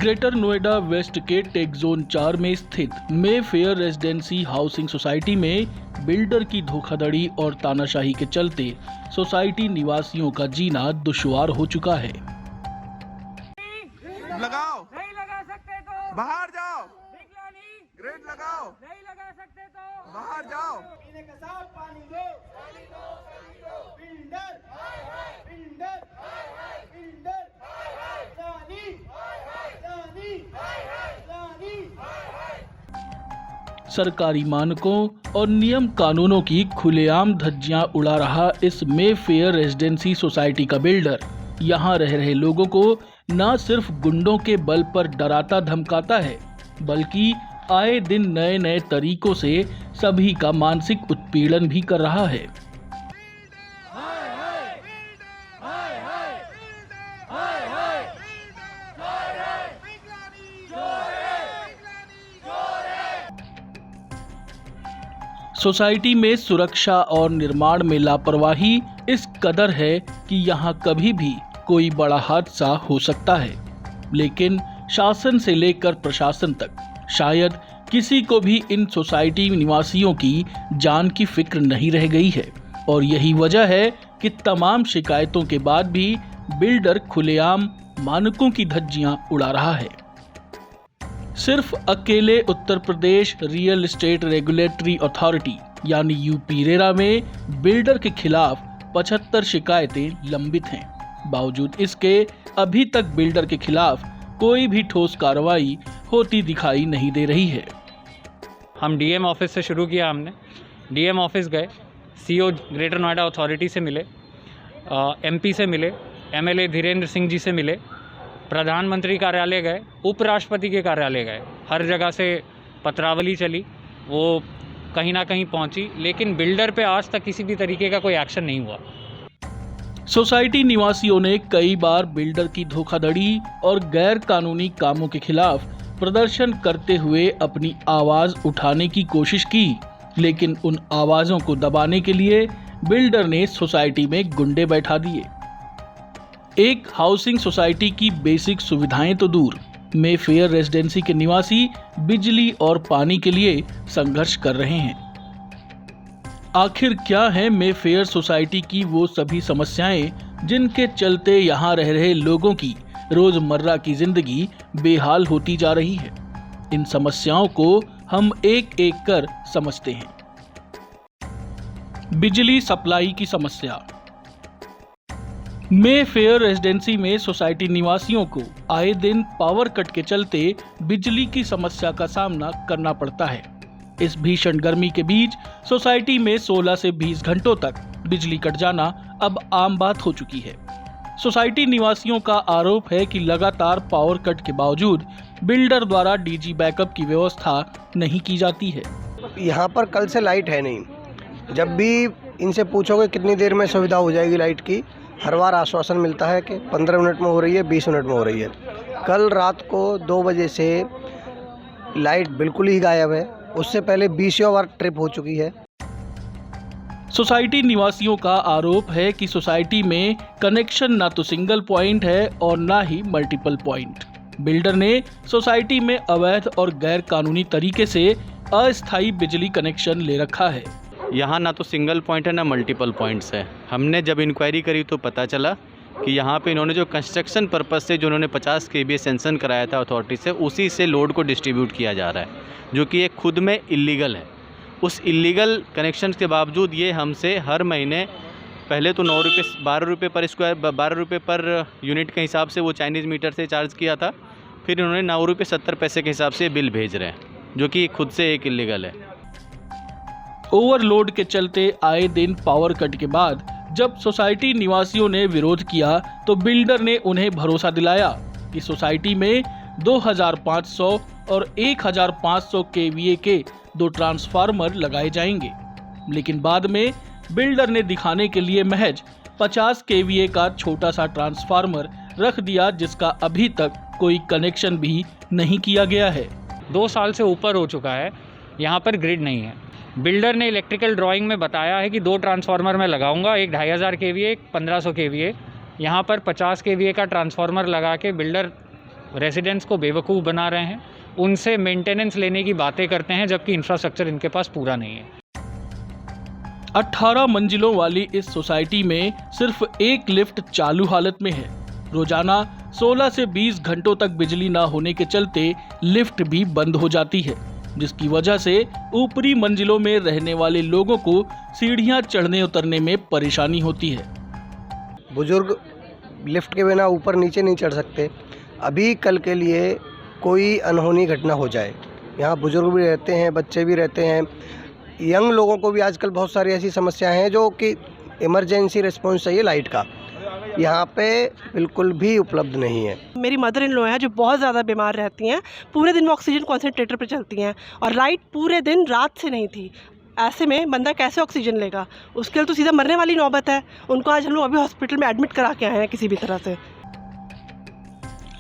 Greater Noida waste के take zone 4 में स्थित मे फेयर रेजिडेंसी हाउसिंग सोसाइटी में बिल्डर की धोखाधड़ी और तानाशाही के चलते सोसाइटी निवासियों का जीना दुश्वार हो चुका है। लगाओ, नहीं लगा सकते तो बाहर जाओ, ग्रेड लगाओ, नहीं लगा सकते तो बाहर जाओ। पीने का साफ पानी दो, बिल्डर, बिल्डर, बिल्डर, रानी, रानी, रानी। सरकारी मानकों और नियम कानूनों की खुलेआम धज्जियां उड़ा रहा इस मे फेयर रेजिडेंसी सोसाइटी का बिल्डर यहां रह रहे लोगों को न सिर्फ गुंडों के बल पर डराता धमकाता है, बल्कि आए दिन नए नए तरीकों से सभी का मानसिक उत्पीड़न भी कर रहा है। सोसाइटी में सुरक्षा और निर्माण में लापरवाही इस कदर है कि यहां कभी भी कोई बड़ा हादसा हो सकता है, लेकिन शासन से लेकर प्रशासन तक शायद किसी को भी इन सोसाइटी निवासियों की जान की फिक्र नहीं रह गई है। और यही वजह है कि तमाम शिकायतों के बाद भी बिल्डर खुलेआम मानकों की धज्जियां उड़ा रहा है। सिर्फ अकेले Uttar Pradesh real estate regulatory authority यानी यूपी रेरा में बिल्डर के खिलाफ 75 शिकायतें लंबित हैं। बावजूद इसके अभी तक बिल्डर के खिलाफ कोई भी ठोस कार्रवाई होती दिखाई नहीं दे रही है। हम डीएम ऑफिस से शुरू किया। हमने डीएम ऑफिस गए, सीओ ग्रेटर नोएडा अथॉरिटी से मिले, एमपी से मिले, एमएलए धीरेन्द्र सिंह जी से मिले, प्रधानमंत्री कार्यालय गए, उपराष्ट्रपति के कार्यालय गए। हर जगह से पत्रावली चली, वो कहीं ना कहीं पहुंची, लेकिन बिल्डर पे आज तक किसी भी तरीके का कोई एक्शन नहीं हुआ। सोसाइटी निवासियों ने कई बार बिल्डर की धोखाधड़ी और गैर कानूनी कामों के खिलाफ प्रदर्शन करते हुए अपनी आवाज उठाने की कोशिश की, लेकिन उन आवाजों को दबाने के लिए बिल्डर ने सोसाइटी में गुंडे बैठा दिए। एक हाउसिंग सोसाइटी की बेसिक सुविधाएं तो दूर, मे फेयर रेजिडेंसी के निवासी बिजली और पानी के लिए संघर्ष कर रहे हैं। आखिर क्या है मे फेयर सोसाइटी की वो सभी समस्याएं जिनके चलते यहाँ रह रहे लोगों की रोजमर्रा की जिंदगी बेहाल होती जा रही है? इन समस्याओं को हम एक एक कर समझते हैं। बिजली सप्लाई की समस्या। मे फेयर रेजिडेंसी में सोसाइटी निवासियों को आए दिन पावर कट के चलते बिजली की समस्या का सामना करना पड़ता है। इस भीषण गर्मी के बीच सोसाइटी में 16 से 20 घंटों तक बिजली कट जाना अब आम बात हो चुकी है। सोसाइटी निवासियों का आरोप है कि लगातार पावर कट के बावजूद बिल्डर द्वारा डीजी बैकअप की व्यवस्था नहीं की जाती है। यहाँ पर कल से लाइट है नहीं। जब भी इनसे पूछोगे कितनी देर में सुविधा हो जाएगी लाइट की, हर बार आश्वासन मिलता है कि 15 मिनट में हो रही है, 20 मिनट में हो रही है। कल रात को 2 बजे से लाइट बिल्कुल ही गायब है। उससे पहले 20 बार ट्रिप हो चुकी है। सोसाइटी निवासियों का आरोप है कि सोसाइटी में कनेक्शन ना तो सिंगल पॉइंट है और ना ही मल्टीपल पॉइंट। बिल्डर ने सोसाइटी में अवैध और गैर कानूनी तरीके से अस्थायी बिजली कनेक्शन ले रखा है। यहाँ ना तो सिंगल पॉइंट है ना मल्टीपल पॉइंट्स है। हमने जब इंक्वायरी करी तो पता चला कि यहाँ पे इन्होंने जो कंस्ट्रक्शन पर्पस से जो उन्होंने 50 kVA सेंक्शन कराया था अथॉरिटी से, उसी से लोड को डिस्ट्रीब्यूट किया जा रहा है, जो कि ये खुद में इलीगल है। उस इलीगल कनेक्शन के बावजूद ये हमसे हर महीने पहले तो 9 रुपये 12 रुपये पर स्क्वायर 12 रुपये पर यूनिट के हिसाब से वो चाइनीज़ मीटर से चार्ज किया था। फिर इन्होंने 9 रुपये 70 पैसे के हिसाब से बिल भेज रहे हैं, जो कि खुद से एक इलीगल है। ओवरलोड के चलते आए दिन पावर कट के बाद जब सोसाइटी निवासियों ने विरोध किया तो बिल्डर ने उन्हें भरोसा दिलाया कि सोसाइटी में 2500 और 1500 kVA के 2 ट्रांसफार्मर लगाए जाएंगे, लेकिन बाद में बिल्डर ने दिखाने के लिए महज 50 kVA का छोटा सा ट्रांसफार्मर रख दिया, जिसका अभी तक कोई कनेक्शन भी नहीं किया गया है। 2 साल से ऊपर हो चुका है, यहाँ पर ग्रिड नहीं है। बिल्डर ने इलेक्ट्रिकल ड्राइंग में बताया है कि 2 ट्रांसफार्मर मैं लगाऊंगा, एक 2500 kVA, एक 1500 kVA। यहाँ पर 50 kVA का ट्रांसफार्मर लगा के बिल्डर रेजिडेंट्स को बेवकूफ़ बना रहे हैं, उनसे मेंटेनेंस लेने की बातें करते हैं, जबकि इंफ्रास्ट्रक्चर इनके पास पूरा नहीं है। 18 मंजिलों वाली इस सोसाइटी में सिर्फ एक लिफ्ट चालू हालत में है। रोजाना 16 से 20 घंटों तक बिजली न होने के चलते लिफ्ट भी बंद हो जाती है, जिसकी वजह से ऊपरी मंजिलों में रहने वाले लोगों को सीढ़ियां चढ़ने उतरने में परेशानी होती है। बुजुर्ग लिफ्ट के बिना ऊपर नीचे नहीं चढ़ सकते। अभी कल के लिए कोई अनहोनी घटना हो जाए, यहाँ बुजुर्ग भी रहते हैं, बच्चे भी रहते हैं, यंग लोगों को भी आजकल बहुत सारी ऐसी समस्याएं हैं जो कि इमरजेंसी रिस्पॉन्स चाहिए लाइट का, यहाँ पे बिल्कुल भी उपलब्ध नहीं है। मेरी मदर इन लॉ है जो बहुत ज़्यादा बीमार रहती हैं, पूरे दिन वो ऑक्सीजन कॉन्सेंट्रेटर पे चलती हैं और लाइट पूरे दिन रात से नहीं थी। ऐसे में बंदा कैसे ऑक्सीजन लेगा? उसके लिए तो सीधा मरने वाली नौबत है। उनको आज हम लोग अभी हॉस्पिटल में एडमिट करा के आए हैं किसी भी तरह से।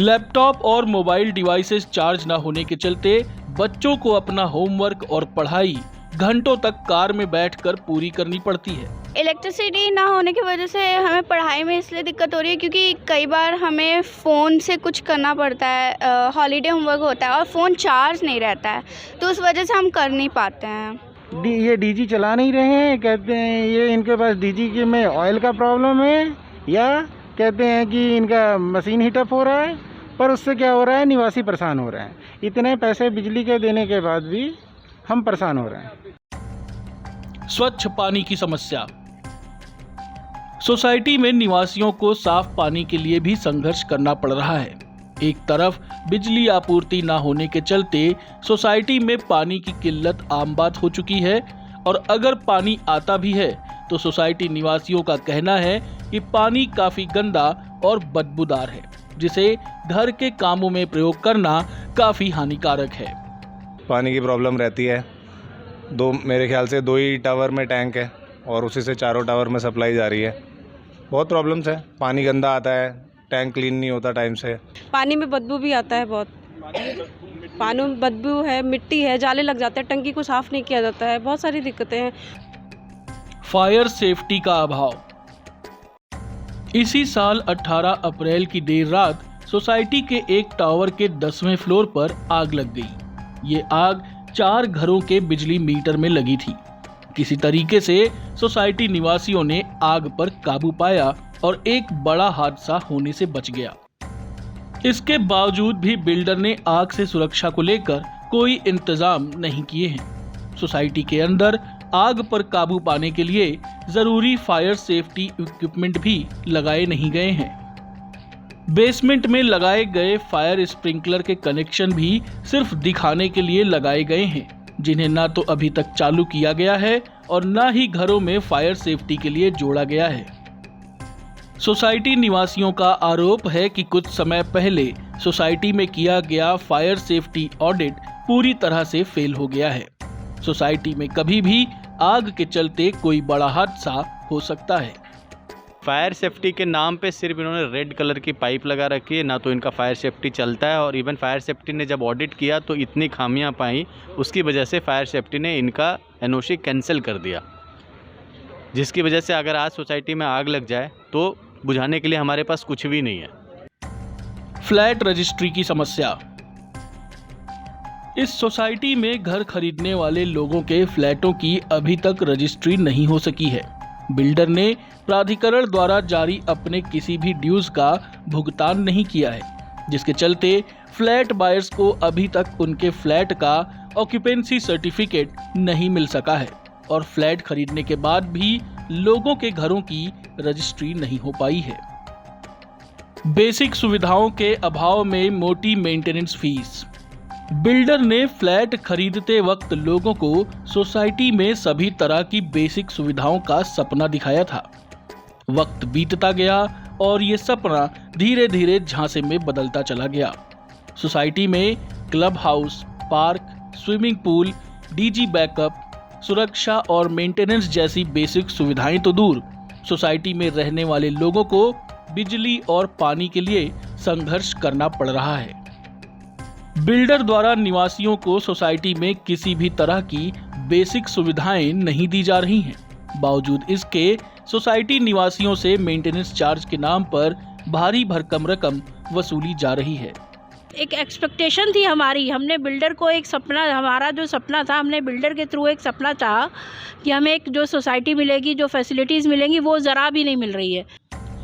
लैपटॉप और मोबाइल डिवाइसेस चार्ज न होने के चलते बच्चों को अपना होमवर्क और पढ़ाई घंटों तक कार में बैठकर पूरी करनी पड़ती है। इलेक्ट्रिसिटी ना होने की वजह से हमें पढ़ाई में इसलिए दिक्कत हो रही है क्योंकि कई बार हमें फ़ोन से कुछ करना पड़ता है, हॉलीडे होमवर्क होता है और फ़ोन चार्ज नहीं रहता है, तो उस वजह से हम कर नहीं पाते हैं। ये डीजी चला नहीं रहे हैं, कहते हैं ये इनके पास डीजी के में ऑयल का प्रॉब्लम है, या कहते हैं कि इनका मशीन हीटअप हो रहा है। पर उससे क्या हो रहा है, निवासी परेशान हो रहे हैं। इतने पैसे बिजली के देने के बाद भी हम परेशान हो रहे हैं। स्वच्छ पानी की समस्या। सोसाइटी में निवासियों को साफ पानी के लिए भी संघर्ष करना पड़ रहा है। एक तरफ बिजली आपूर्ति न होने के चलते सोसाइटी में पानी की किल्लत आम बात हो चुकी है, और अगर पानी आता भी है तो सोसाइटी निवासियों का कहना है कि पानी काफी गंदा और बदबूदार है, जिसे घर के कामों में प्रयोग करना काफी हानिकारक है। पानी की प्रॉब्लम रहती है। मेरे ख्याल से 2 ही टावर में टैंक है और उसी से चारों टावर में सप्लाई जा रही है। बहुत प्रॉब्लम्स है। पानी गंदा आता है, टैंक क्लीन नहीं होता टाइम से। पानी में बदबू भी आता है बहुत, पानी में बदबू है, मिट्टी है, जाले लग जाते हैं, टंकी को साफ नहीं किया जाता है, बहुत सारी दिक्कतें हैं। फायर सेफ्टी का अभाव। इसी साल 18 अप्रैल की देर रात सोसाइटी के एक टावर के 10वें फ्लोर पर आग लग गई। ये आग 4 घरों के बिजली मीटर में लगी थी। किसी तरीके से सोसाइटी निवासियों ने आग पर काबू पाया और एक बड़ा हादसा होने से बच गया। इसके बावजूद भी बिल्डर ने आग से सुरक्षा को लेकर कोई इंतजाम नहीं किए हैं। सोसाइटी के अंदर आग पर काबू पाने के लिए जरूरी फायर सेफ्टी इक्विपमेंट भी लगाए नहीं गए हैं। बेसमेंट में लगाए गए फायर स्प्रिंकलर के कनेक्शन भी सिर्फ दिखाने के लिए लगाए गए हैं, जिन्हें ना तो अभी तक चालू किया गया है और ना ही घरों में फायर सेफ्टी के लिए जोड़ा गया है। सोसाइटी निवासियों का आरोप है कि कुछ समय पहले सोसाइटी में किया गया फायर सेफ्टी ऑडिट पूरी तरह से फेल हो गया है। सोसाइटी में कभी भी आग के चलते कोई बड़ा हादसा हो सकता है। फायर सेफ्टी के नाम पे सिर्फ इन्होंने रेड कलर की पाइप लगा रखी है, ना तो इनका फायर सेफ्टी चलता है। और इवन फायर सेफ्टी ने जब ऑडिट किया तो इतनी खामियां पाई, उसकी वजह से फायर सेफ्टी ने इनका एनओसी कैंसिल कर दिया, जिसकी वजह से अगर आज सोसाइटी में आग लग जाए तो बुझाने के लिए हमारे पास कुछ भी नहीं है। फ्लैट रजिस्ट्री की समस्या। इस सोसाइटी में घर खरीदने वाले लोगों के फ्लैटों की अभी तक रजिस्ट्री नहीं हो सकी है। बिल्डर ने प्राधिकरण द्वारा जारी अपने किसी भी ड्यूज का भुगतान नहीं किया है, जिसके चलते फ्लैट बायर्स को अभी तक उनके फ्लैट का ऑक्यूपेंसी सर्टिफिकेट नहीं मिल सका है और फ्लैट खरीदने के बाद भी लोगों के घरों की रजिस्ट्री नहीं हो पाई है। बेसिक सुविधाओं के अभाव में मोटी मेंटेनेंस फीस। बिल्डर ने फ्लैट खरीदते वक्त लोगों को सोसाइटी में सभी तरह की बेसिक सुविधाओं का सपना दिखाया था। वक्त बीतता गया और ये सपना धीरे धीरे झांसे में बदलता चला गया। सोसाइटी में club house, park, swimming pool, DG backup, सुरक्षा और मेंटेनेंस जैसी बेसिक सुविधाएं तो दूर, सोसाइटी में रहने वाले लोगों को बिजली और पानी के लिए संघर्ष करना पड़ रहा है। बिल्डर द्वारा निवासियों को सोसाइटी में किसी भी तरह की बेसिक सुविधाएं नहीं दी जा रही हैं। बावजूद इसके सोसाइटी निवासियों से मेंटेनेंस चार्ज के नाम पर भारी भरकम रकम वसूली जा रही है। एक एक्सपेक्टेशन थी हमारी, हमने बिल्डर को एक सपना, हमारा जो सपना था, हमने बिल्डर के थ्रू एक सपना चाहा कि हमें एक जो सोसाइटी मिलेगी, जो फैसिलिटीज़ मिलेंगी, वो ज़रा भी नहीं मिल रही है।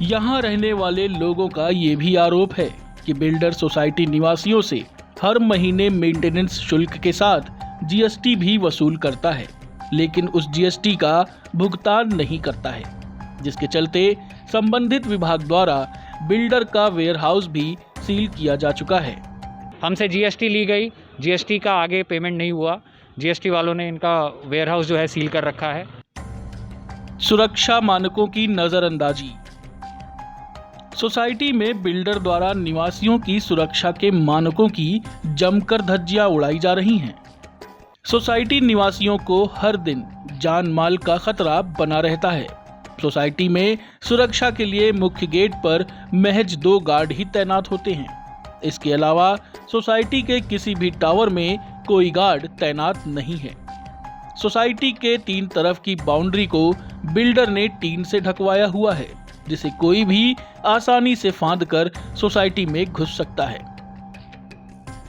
यहाँ रहने वाले लोगों का ये भी आरोप है कि बिल्डर सोसाइटी निवासियों से हर महीने मेंटेनेंस शुल्क के साथ जीएसटी भी वसूल करता है, लेकिन उस जीएसटी का भुगतान नहीं करता है, जिसके चलते संबंधित विभाग द्वारा बिल्डर का वेयरहाउस भी सील किया जा चुका है। हमसे जीएसटी ली गई, जीएसटी का आगे पेमेंट नहीं हुआ, जीएसटी वालों ने इनका वेयरहाउस जो है सील कर रखा है। सुरक्षा मानकों की नजरअंदाजी। सोसाइटी में बिल्डर द्वारा निवासियों की सुरक्षा के मानकों की जमकर धज्जियां उड़ाई जा रही हैं। सोसाइटी निवासियों को हर दिन जान माल का खतरा बना रहता है। सोसाइटी में सुरक्षा के लिए मुख्य गेट पर महज 2 गार्ड ही तैनात होते हैं। इसके अलावा सोसाइटी के किसी भी टावर में कोई गार्ड तैनात नहीं है। सोसाइटी के 3 तरफ की बाउंड्री को बिल्डर ने टीन से ढकवाया हुआ है, जिसे कोई भी आसानी से फांदकर सोसाइटी में घुस सकता है।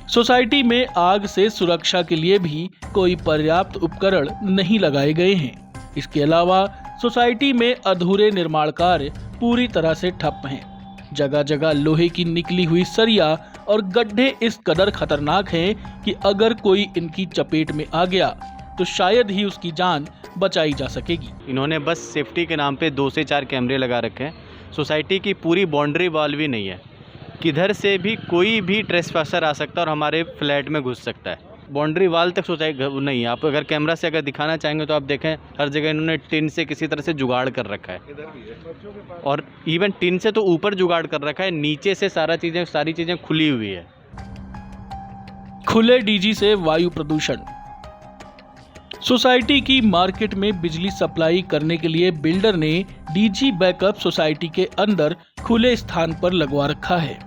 सोसाइटी में आग से सुरक्षा के लिए भी कोई पर्याप्त उपकरण नहीं लगाए गए हैं। इसके अलावा सोसाइटी में अधूरे निर्माण कार्य पूरी तरह से ठप हैं। जगह जगह लोहे की निकली हुई सरिया और गड्ढे इस कदर खतरनाक हैं कि अगर कोई इनकी चपेट में आ गया तो शायद ही उसकी जान बचाई जा सकेगी। इन्होंने बस सेफ्टी के नाम पे 2 से 4 कैमरे लगा रखे हैं। सोसाइटी की पूरी बाउंड्री वॉल भी नहीं है, किधर से भी कोई भी ट्रेसपासर आ सकता है और हमारे फ्लैट में घुस सकता है। बाउंड्री वाल तक सोसाइटी नहीं है। आप अगर कैमरा से अगर दिखाना चाहेंगे तो आप देखें, हर जगह इन्होंने टिन से किसी तरह से जुगाड़ कर रखा है, और इवन टिन से तो ऊपर जुगाड़ कर रखा है, नीचे से सारी चीज़ें खुली हुई है। खुले डीजी से वायु प्रदूषण। सोसाइटी की मार्केट में बिजली सप्लाई करने के लिए बिल्डर ने डीजी बैकअप सोसाइटी के अंदर खुले स्थान पर लगवा रखा है।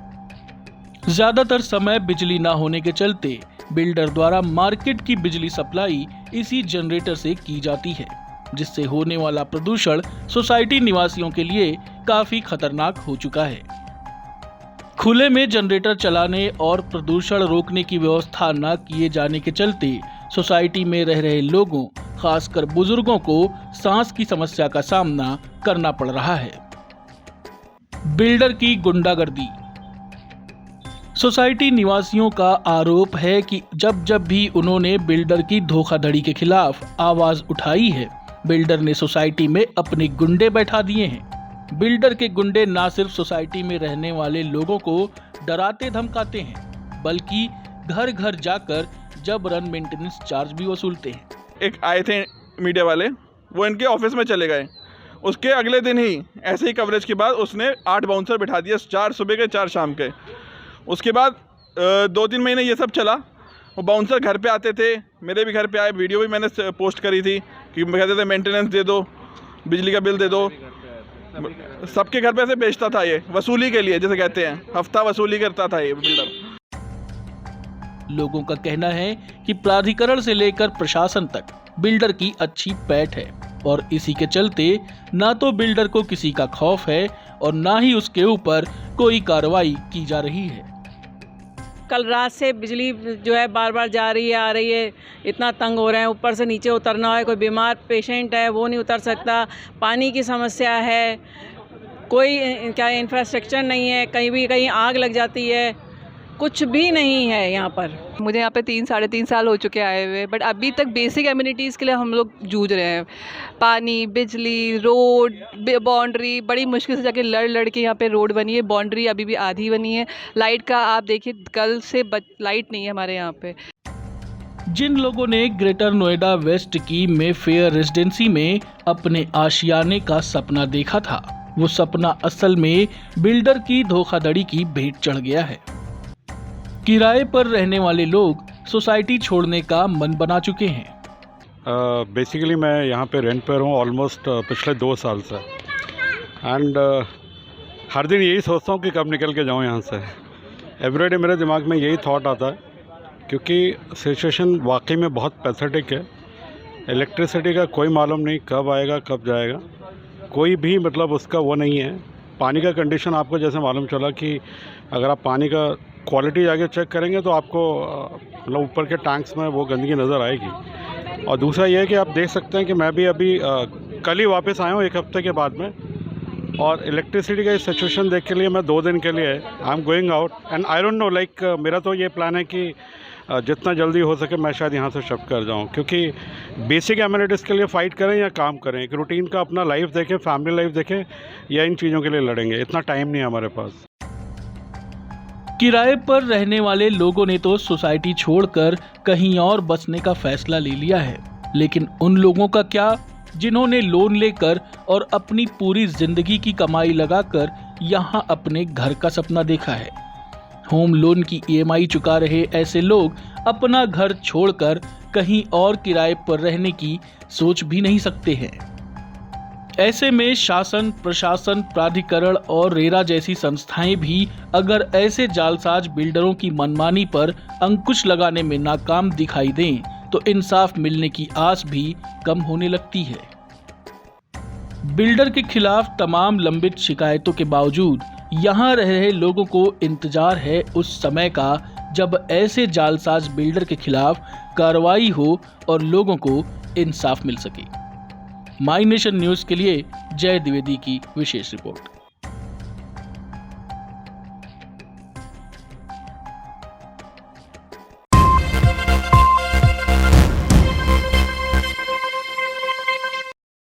ज्यादातर समय बिजली न होने के चलते बिल्डर द्वारा मार्केट की बिजली सप्लाई इसी जनरेटर से की जाती है, जिससे होने वाला प्रदूषण सोसाइटी निवासियों के लिए काफी खतरनाक हो चुका है। खुले में जनरेटर चलाने और प्रदूषण रोकने की व्यवस्था न किए जाने के चलते सोसाइटी में रह रहे लोगों, खासकर बुजुर्गों को सांस की समस्या का सामना करना पड़ रहा है। बिल्डर की गुंडागर्दी। सोसाइटी निवासियों का आरोप है कि जब भी उन्होंने बिल्डर की धोखाधड़ी के खिलाफ आवाज उठाई है, बिल्डर ने सोसाइटी में अपने गुंडे बैठा दिए हैं। बिल्डर के गुंडे न सिर्फ सोसाइटी में रहने वाले लोगों को डराते धमकाते हैं, बल्कि घर घर जाकर जबरन मेंटेनेंस चार्ज भी वसूलते हैं। एक आए थे मीडिया वाले, वो इनके ऑफिस में चले गए। उसके अगले दिन ही ऐसे ही कवरेज के बाद उसने 8 बाउंसर बिठा दिए, 4 सुबह के 4 शाम के। उसके बाद 2-3 महीने ये सब चला। वो बाउंसर घर पे आते थे, मेरे भी घर पे आए, वीडियो भी मैंने पोस्ट करी थी कि कहते थे मेंटेनेंस दे दो, बिजली का बिल दे दो। सबके घर पे ऐसे बेचता था, ये वसूली के लिए, जैसे कहते हैं हफ्ता वसूली करता था ये बिल्डर। लोगों का कहना है कि प्राधिकरण से लेकर प्रशासन तक बिल्डर की अच्छी पैठ है, और इसी के चलते ना तो बिल्डर को किसी का खौफ है और ना ही उसके ऊपर कोई कार्रवाई की जा रही है। कल रात से बिजली जो है बार बार जा रही है, आ रही है, इतना तंग हो रहे हैं। ऊपर से नीचे उतरना है, कोई बीमार पेशेंट है वो नहीं उतर सकता, पानी की समस्या है, कोई क्या इंफ्रास्ट्रक्चर नहीं है, कहीं आग लग जाती है, कुछ भी नहीं है यहाँ पर। मुझे यहाँ पे 3-3.5 साल हो चुके आए हुए, बट अभी तक बेसिक एमिनिटीज़ के लिए हम लोग जूझ रहे हैं। पानी, बिजली, रोड, बाउंड्री, बड़ी मुश्किल से जाके लड़ के यहाँ पे रोड बनी है। बाउंड्री अभी भी आधी बनी है। लाइट का आप देखिए, कल से लाइट नहीं है हमारे यहाँ पे। जिन लोगों ने ग्रेटर नोएडा वेस्ट की मेफेयर रेजिडेंसी में अपने आशियाने का सपना देखा था, वो सपना असल में बिल्डर की धोखाधड़ी की भेंट चढ़ गया है। किराए पर रहने वाले लोग सोसाइटी छोड़ने का मन बना चुके हैं। बेसिकली मैं यहाँ पे रेंट पर हूँ ऑलमोस्ट पिछले 2 साल से, एंड हर दिन यही सोचता हूँ कि कब निकल के जाऊँ यहाँ से। एवरीडे मेरे दिमाग में यही थॉट आता है, क्योंकि सिचुएशन वाकई में बहुत पैथेटिक है। इलेक्ट्रिसिटी का कोई मालूम नहीं कब आएगा कब जाएगा, कोई भी मतलब उसका वो नहीं है। पानी का कंडीशन आपको जैसे मालूम चला कि अगर आप पानी का क्वालिटी जाके चेक करेंगे तो आपको मतलब ऊपर के टैंक्स में वो गंदगी नज़र आएगी। और दूसरा ये है कि आप देख सकते हैं कि मैं भी अभी कल ही वापस आया हूँ 1 हफ्ते के बाद में, और इलेक्ट्रिसिटी का सिचुएशन देख के लिए मैं 2 दिन के लिए I am going out and I don't know like मेरा तो ये प्लान है कि जितना जल्दी हो सके मैं शायद यहाँ से शिफ्ट कर जाऊँ, क्योंकि बेसिक एमिनिटीज़ के लिए फ़ाइट करें या काम करें, एक रूटीन का अपना लाइफ देखें, फैमिली लाइफ देखें, या इन चीज़ों के लिए लड़ेंगे, इतना टाइम नहीं है हमारे पास। किराए पर रहने वाले लोगों ने तो सोसाइटी छोड़कर कहीं और बसने का फैसला ले लिया है, लेकिन उन लोगों का क्या जिन्होंने लोन लेकर और अपनी पूरी जिंदगी की कमाई लगाकर यहाँ अपने घर का सपना देखा है। होम लोन की EMI चुका रहे ऐसे लोग अपना घर छोड़कर कहीं और किराए पर रहने की सोच भी नहीं सकते हैं। ऐसे में शासन, प्रशासन, प्राधिकरण और रेरा जैसी संस्थाएं भी अगर ऐसे जालसाज बिल्डरों की मनमानी पर अंकुश लगाने में नाकाम दिखाई दें तो इंसाफ मिलने की आस भी कम होने लगती है। बिल्डर के खिलाफ तमाम लंबित शिकायतों के बावजूद यहाँ रह रहे लोगों को इंतजार है उस समय का जब ऐसे जालसाज बिल्डर के खिलाफ कार्रवाई हो और लोगों को इंसाफ मिल सके। माई नेशन न्यूज़ के लिए जय द्विवेदी की विशेष रिपोर्ट।